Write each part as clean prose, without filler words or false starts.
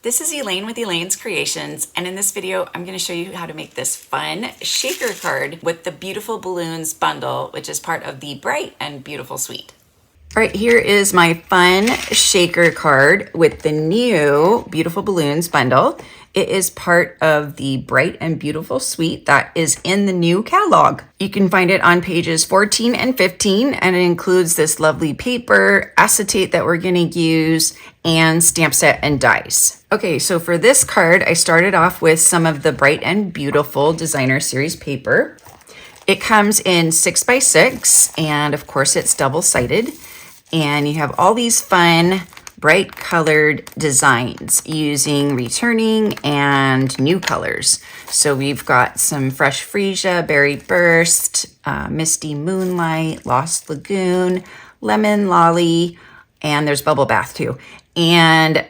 This is Elaine with Elaine's Creations, and in this video I'm going to show you how to make this fun shaker card with the Beautiful Balloons bundle, which is part of the Bright and Beautiful suite. All right, here is my fun shaker card with the new Beautiful Balloons bundle. It is part of the Bright and Beautiful suite that is in the new catalog. You can find it on pages 14 and 15, and it includes this lovely paper, acetate that we're going to use, and stamp set and dies. Okay, so for this card, I started off with some of the Bright and Beautiful Designer Series paper. It comes in 6x6, and of course it's double-sided. And you have all these fun, bright colored designs using returning and new colors. So we've got some Fresh Freesia, Berry Burst, Misty Moonlight, Lost Lagoon, Lemon Lolly, and there's Bubble Bath too. And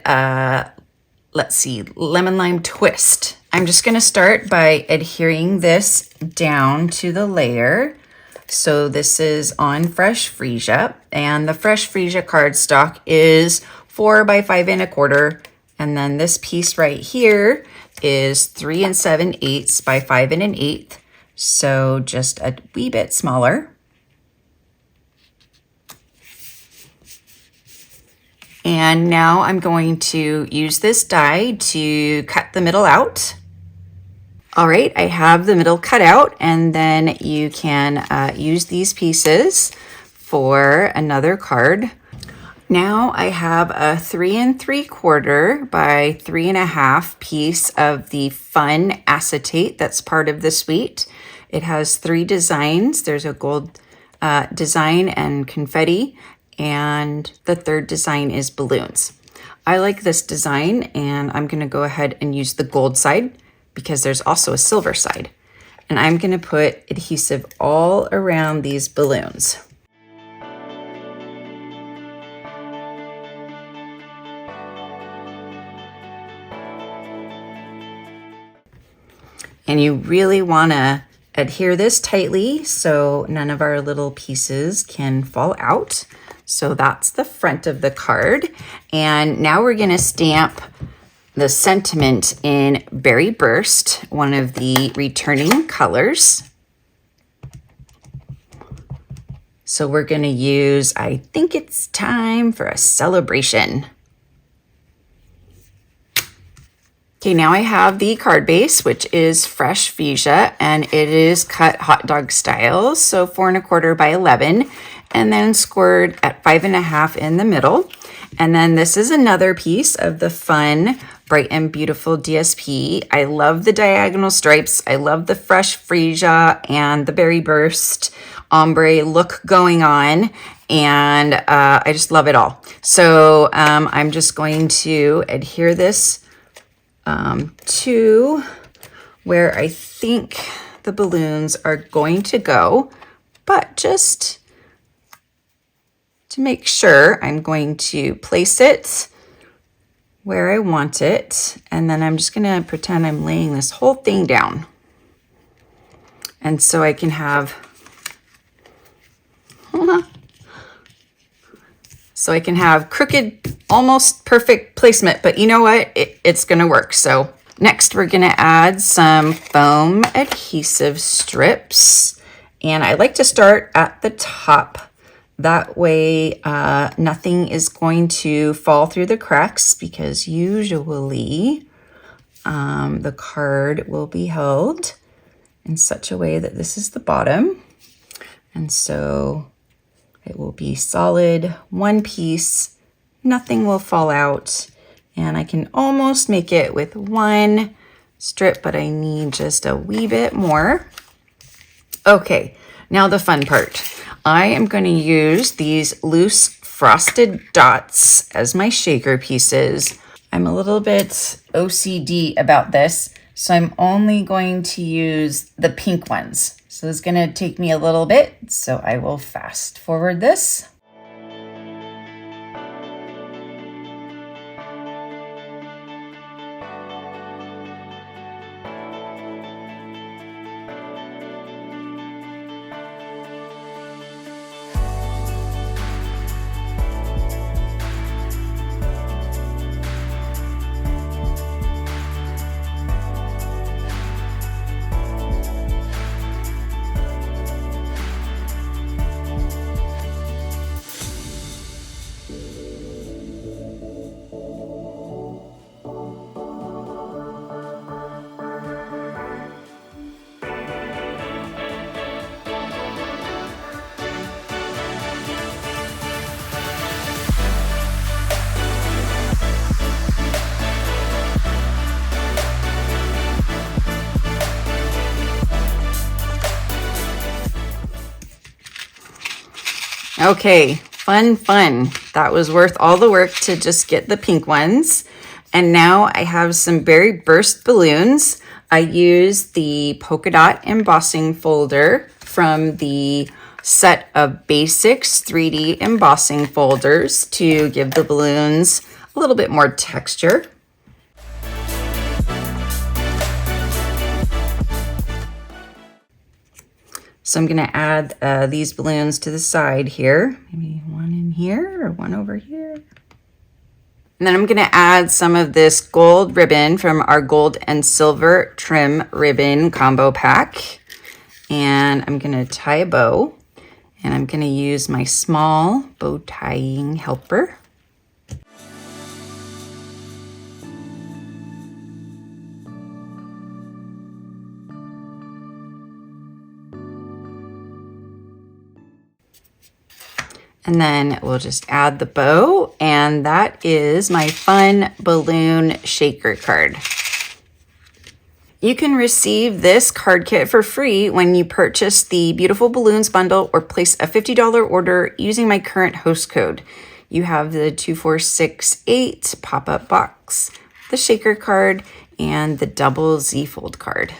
let's see, Lemon Lime Twist. I'm just gonna start by adhering this down to the layer. So this is on Fresh Freesia, and the Fresh Freesia cardstock is 4 by 5 1/4, and then this piece right here is 3 7/8 by 5 1/8, so just a wee bit smaller. And now I'm going to use this die to cut the middle out. All right, I have the middle cut out, and then you can use these pieces for another card. Now I have a 3 3/4 by 3 1/2 piece of the fun acetate that's part of the suite. It has 3 designs. There's a gold design and confetti, and the third design is balloons. I like this design, and I'm gonna go ahead and use the gold side, because there's also a silver side. And I'm gonna put adhesive all around these balloons. And you really wanna adhere this tightly so none of our little pieces can fall out. So that's the front of the card. And now we're gonna stamp the sentiment in Berry Burst, one of the returning colors. So we're gonna use, I think it's time for a celebration. Okay, now I have the card base, which is Fresh Freesia, and it is cut hot dog style, so 4 1/4 by 11, and then scored at 5 1/2 in the middle. And then this is another piece of the fun Bright and Beautiful DSP. I love the diagonal stripes. I love the Fresh Freesia and the Berry Burst ombre look going on. And I just love it all. So I'm just going to adhere this to where I think the balloons are going to go. But just to make sure, I'm going to place it where I want it, and then I'm just gonna pretend I'm laying this whole thing down. And so I can have, crooked, almost perfect placement, but you know what? It's gonna work. So next we're gonna add some foam adhesive strips, and I like to start at the top. That way nothing is going to fall through the cracks, because usually the card will be held in such a way that this is the bottom. And so it will be solid, one piece, nothing will fall out. And I can almost make it with one strip, but I need just a wee bit more. Okay, now the fun part. I am going to use these loose frosted dots as my shaker pieces. I'm a little bit OCD about this, so I'm only going to use the pink ones. So it's going to take me a little bit, so I will fast forward this. Okay, fun, fun. That was worth all the work to just get the pink ones. And now I have some berry burst balloons. I used the polka dot embossing folder from the set of basics 3D embossing folders to give the balloons a little bit more texture. So I'm gonna add these balloons to the side here. Maybe one in here or one over here. And then I'm gonna add some of this gold ribbon from our gold and silver trim ribbon combo pack. And I'm gonna tie a bow. And I'm gonna use my small bow tying helper. And then we'll just add the bow, and that is my fun balloon shaker card. You can receive this card kit for free when you purchase the Beautiful Balloons bundle or place a $50 order using my current host code. You have the 2468 pop-up box, the shaker card, and the double Z fold card.